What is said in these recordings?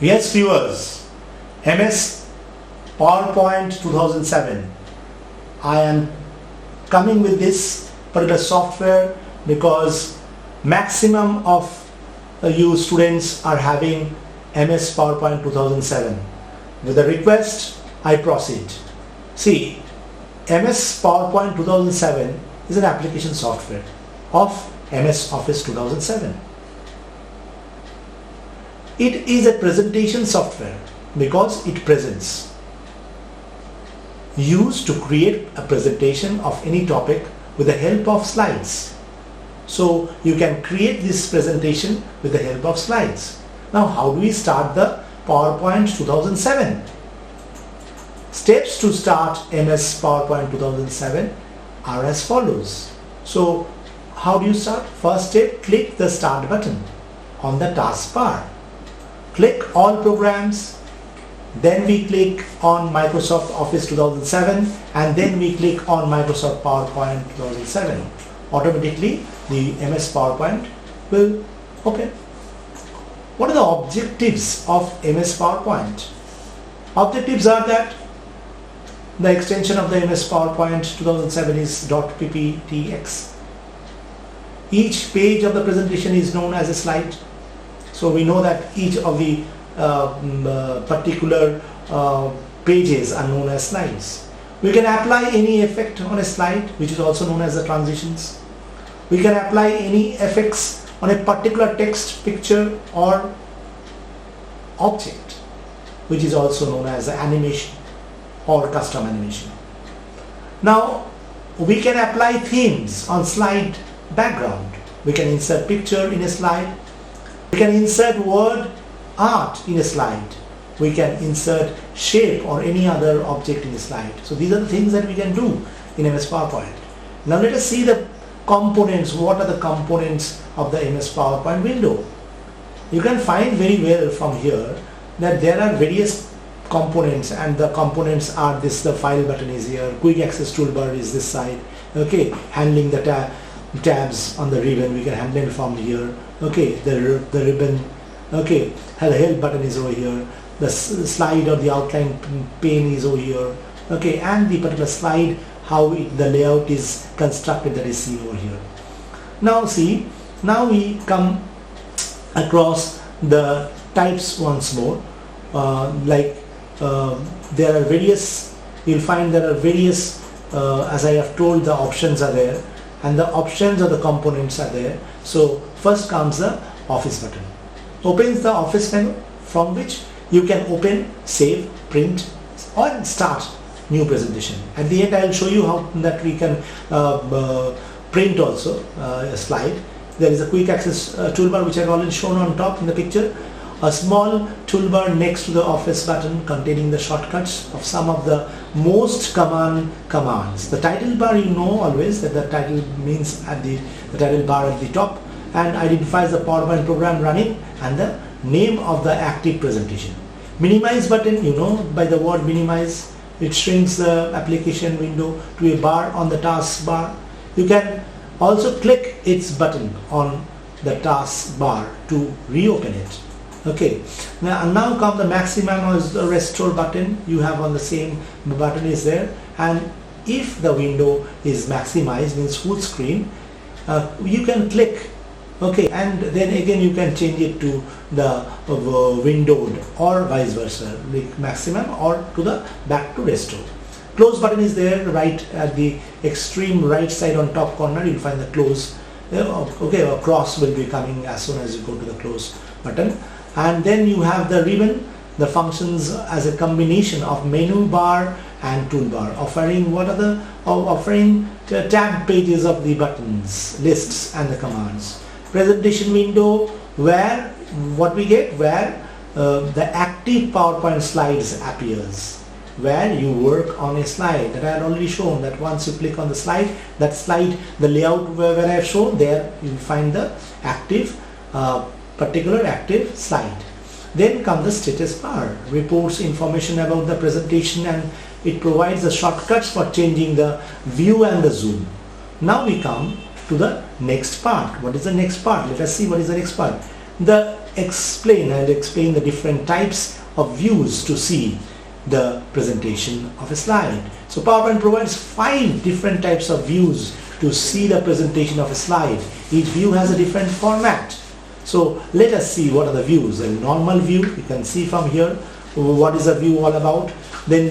Yes viewers, MS PowerPoint 2007. I am coming with this particular software because maximum of you students are having MS PowerPoint 2007. With the request, I proceed. See, MS PowerPoint 2007 is an application software of MS Office 2007. It is a presentation software because it presents. Used to create a presentation of any topic with the help of slides. So you can create this presentation with the help of slides. Now how do we start the PowerPoint 2007? Steps to start MS PowerPoint 2007 are as follows. So how do you start? First step, click the start button on the taskbar. Click all programs, then we click on Microsoft Office 2007 and then we click on Microsoft PowerPoint 2007. Automatically the MS PowerPoint will open. What are the objectives of MS PowerPoint? Objectives are that the extension of the MS PowerPoint 2007 is .pptx. Each page of the presentation is known as a slide. So we know that each of the particular pages are known as slides. We can apply any effect on a slide, which is also known as the transitions. We can apply any effects on a particular text, picture or object, which is also known as the animation or custom animation. Now we can apply themes on slide background. We can insert picture in a slide. We can insert word art in a slide. We can insert shape or any other object in a slide. So these are the things that we can do in MS PowerPoint. Now let us see the components. What are the components of the MS PowerPoint window? You can find very well from here that there are various components, and the components are this: the file button is here, quick access toolbar is this side, okay, handling the tabs on the ribbon, we can handle it from here, okay, the ribbon, okay, the help button is over here, the slide or the outline pane is over here, okay, and the particular slide, how the layout is constructed, that is seen over here. Now see, now we come across the types once more. There are various, you'll find there are various, as I have told, the options are there, and the options or the components are there. So first comes the Office button. Opens the Office menu, from which you can open, save, print or start new presentation. At the end I will show you how that we can print also a slide. There is a quick access toolbar which I have already shown on top in the picture. A small toolbar next to the Office button containing the shortcuts of some of the most common commands. The title bar, you know always that the title means at the title bar at the top and identifies the PowerPoint program running and the name of the active presentation. Minimize button, you know by the word minimize, it shrinks the application window to a bar on the task bar. You can also click its button on the task bar to reopen it. Okay, now come the maximum or the restore button. You have on the same button is there, and if the window is maximized, means full screen, you can click, okay, and then again you can change it to the windowed or vice versa, like maximum or to the back to restore. Close button is there right at the extreme right side on top corner. You'll find the close. Okay, a cross will be coming as soon as you go to the close button. And then you have the ribbon, the functions as a combination of menu bar and toolbar, offering what are the offering tab pages of the buttons, lists and the commands. Presentation window, where what we get, where the active PowerPoint slides appears, where you work on a slide that I had already shown, that once you click on the slide, that slide, the layout where I have shown, there you will find the active particular active slide. Then comes the status bar, reports information about the presentation and it provides the shortcuts for changing the view and the zoom. Now we come to the next part. What is the next part? Let us see what is the next part. I'll explain the different types of views to see the presentation of a slide. So PowerPoint provides 5 different types of views to see the presentation of a slide. Each view has a different format. So let us see what are the views. A normal view, you can see from here what is a view all about. Then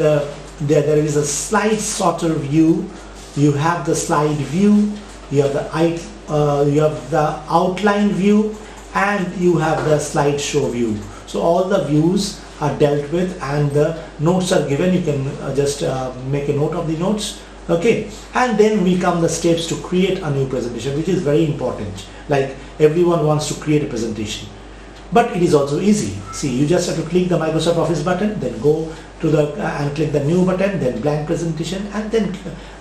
there is a slide sorter view. You have the slide view, you have the outline view, and you have the slideshow view. So all the views are dealt with and the notes are given. You can just make a note of the notes. Okay, and then we come the steps to create a new presentation, which is very important. Like everyone wants to create a presentation, but it is also easy. See, you just have to click the Microsoft Office button, then go to the and click the new button, then blank presentation, and then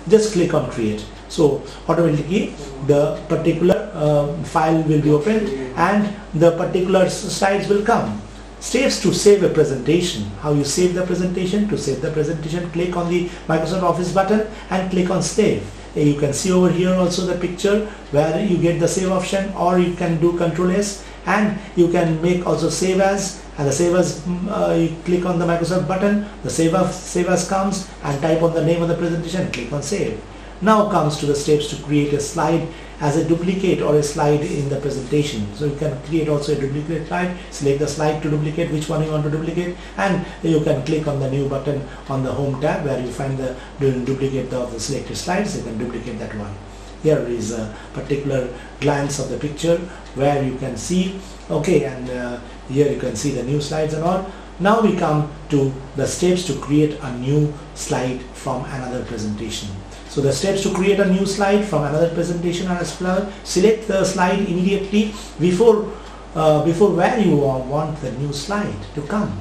just click on create. So automatically the particular file will be opened and the particular slides will come. Steps to save a presentation. How you save the presentation? To save the presentation, click on the Microsoft Office button and click on save. You can see over here also the picture where you get the save option, or you can do Ctrl S and you can make also save as, and the save as you click on the Microsoft button, the save as comes, and type on the name of the presentation and click on save. Now comes to the steps to create a slide as a duplicate or a slide in the presentation. So you can create also a duplicate slide, select the slide to duplicate which one you want to duplicate, and you can click on the new button on the home tab where you find the duplicate of the selected slides. You can duplicate that one. Here is a particular glance of the picture where you can see, okay, and here you can see the new slides and all. Now we come to the steps to create a new slide from another presentation. So the steps to create a new slide from another presentation are as follows. Select the slide immediately before where you want the new slide to come.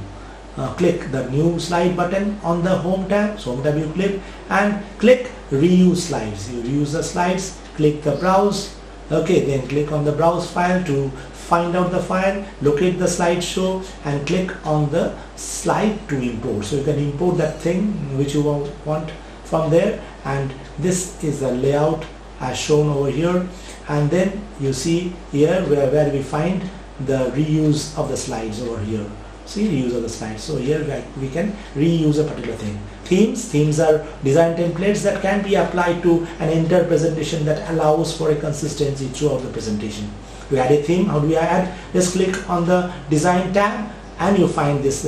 Click the new slide button on the home tab. So home tab you click and click reuse slides. You reuse the slides, click the browse. Okay, then click on the browse file to find out the file, locate the slideshow and click on the slide to import. So you can import that thing which you want from there, and this is the layout as shown over here. And then you see here where we find the reuse of the slides over here. See, reuse of the slides. So here we can reuse a particular thing. Themes are design templates that can be applied to an entire presentation that allows for a consistency throughout the presentation. To add a theme, how do we add? Just click on the design tab and you find this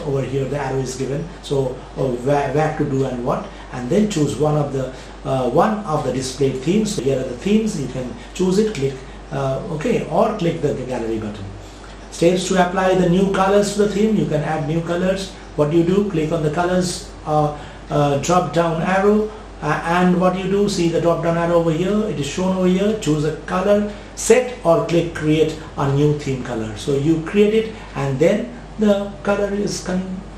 over here, the arrow is given. So where to do and what, and then choose one of the displayed themes. So here are the themes, you can choose it, click OK, or click the gallery button. Steps to apply the new colors to the theme. You can add new colors. What do you do? Click on the colors drop down arrow, and what you do, see the drop down arrow over here, it is shown over here. Choose a color, set or click create a new theme color. So you create it and then the color is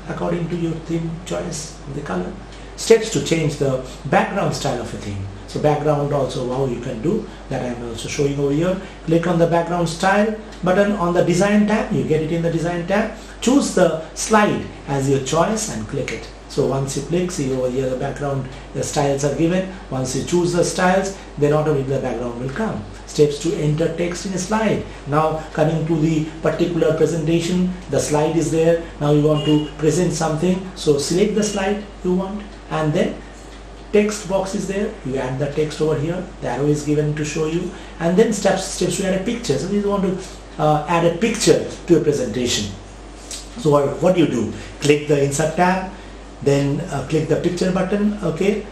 according to your theme choice of the color. Steps to change the background style of a theme. So background also, how you can do that I am also showing over here. Click on the background style button on the design tab. You get it in the design tab. Choose the slide as your choice and click it. So once you click, see over here the background, the styles are given. Once you choose the styles, then automatically the background will come. Steps to enter text in a slide. Now coming to the particular presentation, the slide is there. Now you want to present something. So select the slide you want, and then text box is there. You add the text over here. The arrow is given to show you, and then steps to add a picture. So you want to add a picture to a presentation. So what you do? Click the insert tab, then click the picture button, okay,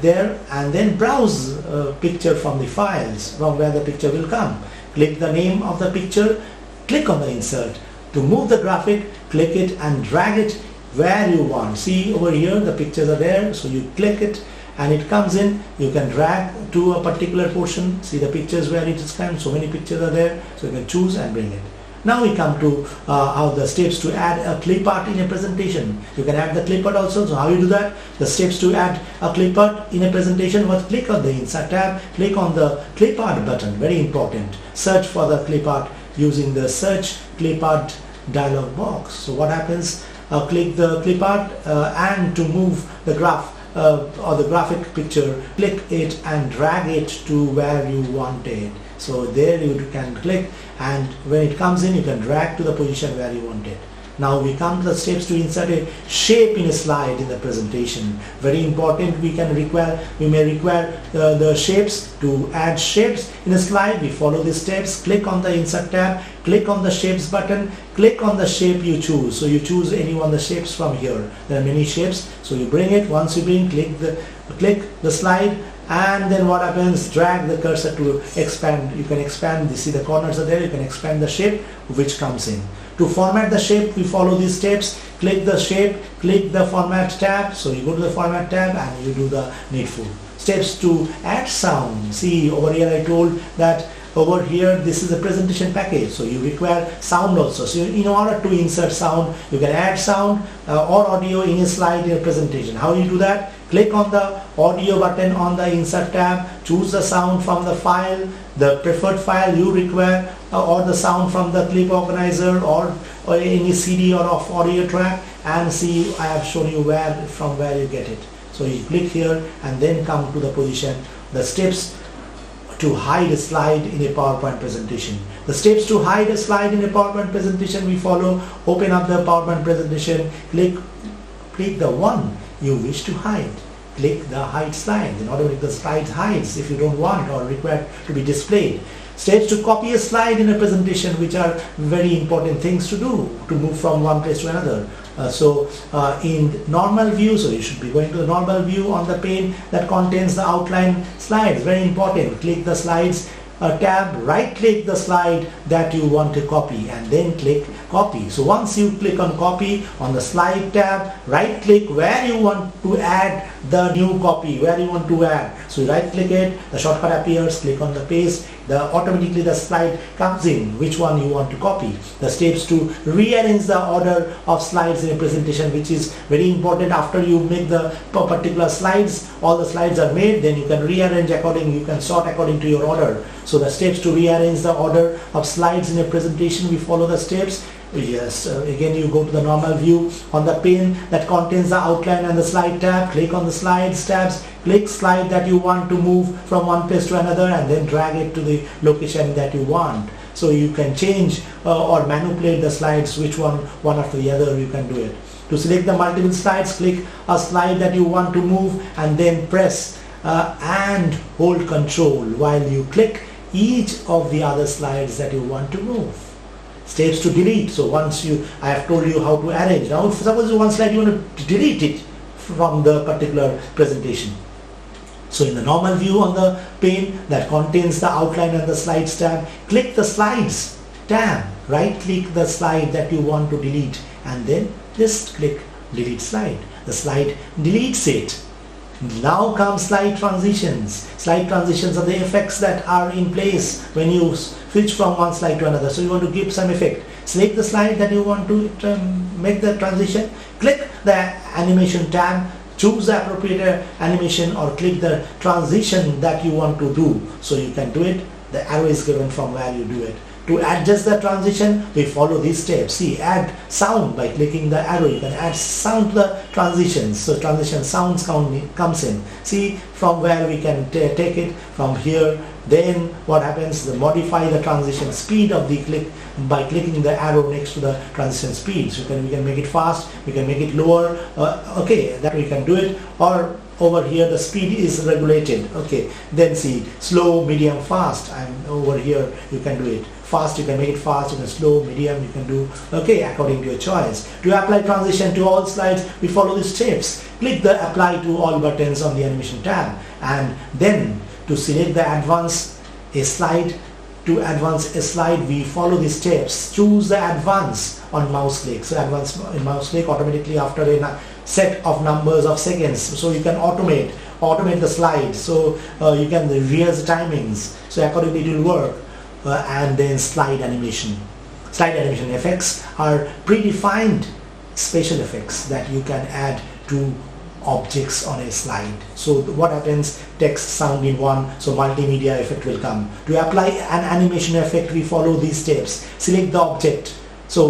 there, and then browse picture from the files from where the picture will come. Click the name of the picture, click on the insert. To move the graphic, click it and drag it where you want. See over here the pictures are there, so you click it and it comes in. You can drag to a particular portion. See the pictures where it is coming, so many pictures are there, so you can choose and bring it. Now we come to how the steps to add a clip art in a presentation. You can add the clip art also. So how you do that? The steps to add a clip art in a presentation was click on the insert tab, click on the clip art button, very important. Search for the clip art using the search clip art dialog box. So what happens? Click the clip art and to move the graph or the graphic picture, click it and drag it to where you want it. So there you can click, and when it comes in, you can drag to the position where you want it. Now we come to the steps to insert a shape in a slide in the presentation. Very important. We may require the shapes. To add shapes in a slide, we follow these steps. Click on the insert tab, click on the shapes button, click on the shape you choose. So you choose any one of the shapes from here. There are many shapes. So you bring it. Once you bring, click the slide, and then what happens, drag the cursor to expand. You can expand, you see the corners are there, you can expand the shape which comes in. To format the shape, we follow these steps. Click the shape, click the format tab. So you go to the format tab and you do the needful. Steps to add sound. See over here I told that over here this is a presentation package, so you require sound also. So in order to insert sound, you can add sound or audio in a slide in a presentation. How you do that? Click on the audio button on the insert tab, choose the sound from the file, the preferred file you require, or the sound from the clip organizer or any CD or of audio track, and see I have shown you from where you get it. So you click here and then come to the position. The steps to hide a slide in a PowerPoint presentation. The steps to hide a slide in a PowerPoint presentation we follow. Open up the PowerPoint presentation, click the one you wish to hide. Click the hide slide. In order to make the slide hides if you don't want or require to be displayed. Steps to copy a slide in a presentation, which are very important things to do to move from one place to another. In normal view, so you should be going to the normal view on the pane that contains the outline slides. Very important. Click the slides tab, right click the slide that you want to copy, and then click copy. So once you click on copy on the slide tab, right click where you want to add the new copy, where you want to add. So right click it, the shortcut appears, click on the paste, automatically the slide comes in, which one you want to copy. The steps to rearrange the order of slides in a presentation, which is very important. After you make the particular slides, all the slides are made, then you can rearrange according, you can sort according to your order. So the steps to rearrange the order of slides in a presentation, we follow the steps. Yes, again you go to the normal view on the pane that contains the outline and the slide tab. Click on the slides tabs, click slide that you want to move from one place to another, and then drag it to the location that you want. So you can change or manipulate the slides, which one after the other you can do it. To select the multiple slides, click a slide that you want to move and then press and hold control while you click each of the other slides that you want to move. Steps to delete. So once I have told you how to arrange. Now suppose one slide you want to delete it from the particular presentation. So in the normal view on the pane that contains the outline and the slides tab, click the slides tab, right click the slide that you want to delete, and then just click delete slide. The slide deletes it. Now come slide transitions. Slide transitions are the effects that are in place when you switch from one slide to another. So you want to give some effect. Select the slide that you want to make the transition. Click the animation tab. Choose the appropriate animation or click the transition that you want to do. So you can do it. The arrow is given from where you do it. To adjust the transition, we follow these steps. See, add sound by clicking the arrow. You can add sound to the transitions. So transition sounds comes in. See from where we can take it from here. Then what happens? Modify the transition speed of the click by clicking the arrow next to the transition speed. So we can make it fast. We can make it lower. Okay, that we can do it. Or over here the speed is regulated. Okay, then see slow, medium, fast. And over here you can do it. Fast, you can make it fast, you can slow, medium, you can do, okay, according to your choice. To apply transition to all slides, we follow these steps. Click the apply to all buttons on the animation tab, and then to select the advance a slide, we follow these steps. Choose the advance on mouse click. So advance in mouse click automatically after a set of numbers of seconds. So you can automate the slide. So you can rehearse the timings. So accordingly it will work. And then slide animation. Slide animation effects are predefined special effects that you can add to objects on a slide. So what happens? Text, sound in one, so multimedia effect will come. To apply an animation effect, we follow these steps. Select the object. So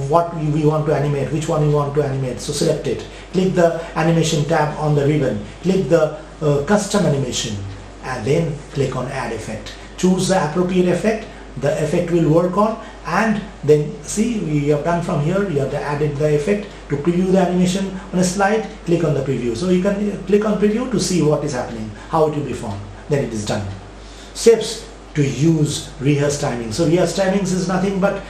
what we want to animate, which one we want to animate. So select it. Click the animation tab on the ribbon. Click the custom animation, and then click on add effect. choose the appropriate effect. The effect will work on, and then see, we have done from here. You have added the effect. To preview the animation on a slide, click on the preview. So you can click on preview to see what is happening, how it will be formed. Then it is done. Steps to use rehearse timing. So rehearse timings is nothing but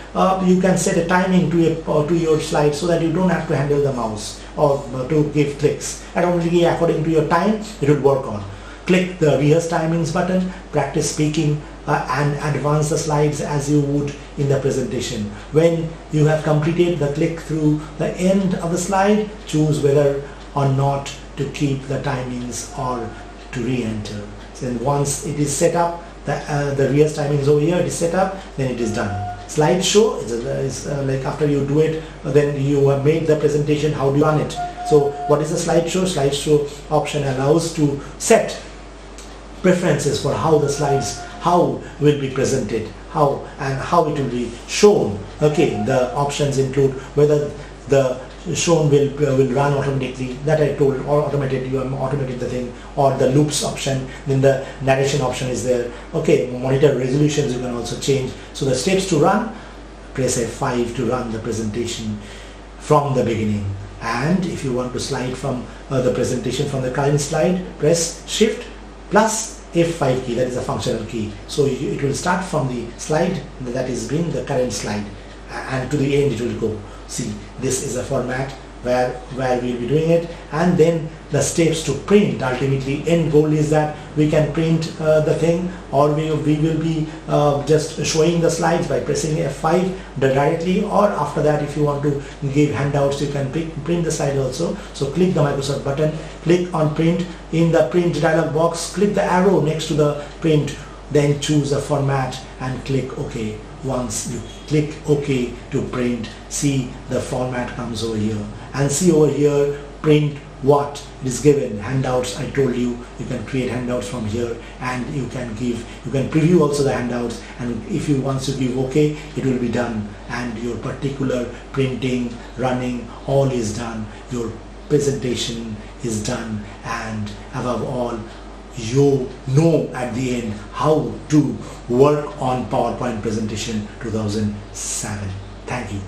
you can set a timing to your slide so that you don't have to handle the mouse or to give clicks. Automatically, according to your time, it will work on. Click the rehearse timings button, practice speaking and advance the slides as you would in the presentation. When you have completed the click through the end of the slide, choose whether or not to keep the timings or to re-enter. Then once it is set up, the rehearse timings over here, it is set up, then it is done. Slideshow is like after you do it, then you have made the presentation, how do you run it? So what is a slideshow? Slideshow option allows to set preferences for how the slides, how will be presented, how it will be shown. Okay, the options include whether the shown will run automatically, that I told, or automated, you have automated the thing, or the loops option. Then the narration option is there. Okay, monitor resolutions you can also change. So the steps to run, press F5 to run the presentation from the beginning. And if you want to slide from the presentation from the current slide, press Shift plus F5 key, that is a functional key. So it will start from the slide that is being the current slide, and to the end it will go. See, this is a format where we'll be doing it, and then the steps to print. Ultimately, end goal is that we can print the thing, or we will be just showing the slides by pressing F5 directly, or after that, if you want to give handouts, you can print the slide also. So click the Microsoft button, click on print. In the print dialog box, click the arrow next to the print, then choose a format and click OK. Once you click OK to print, see the format comes over here, and see over here, print what is given. Handouts, I told you, you can create handouts from here, and you can preview also the handouts, and if you want to give OK, it will be done, and your particular printing, running, all is done. Your presentation is done, and above all, you know at the end how to work on PowerPoint presentation 2007. Thank you.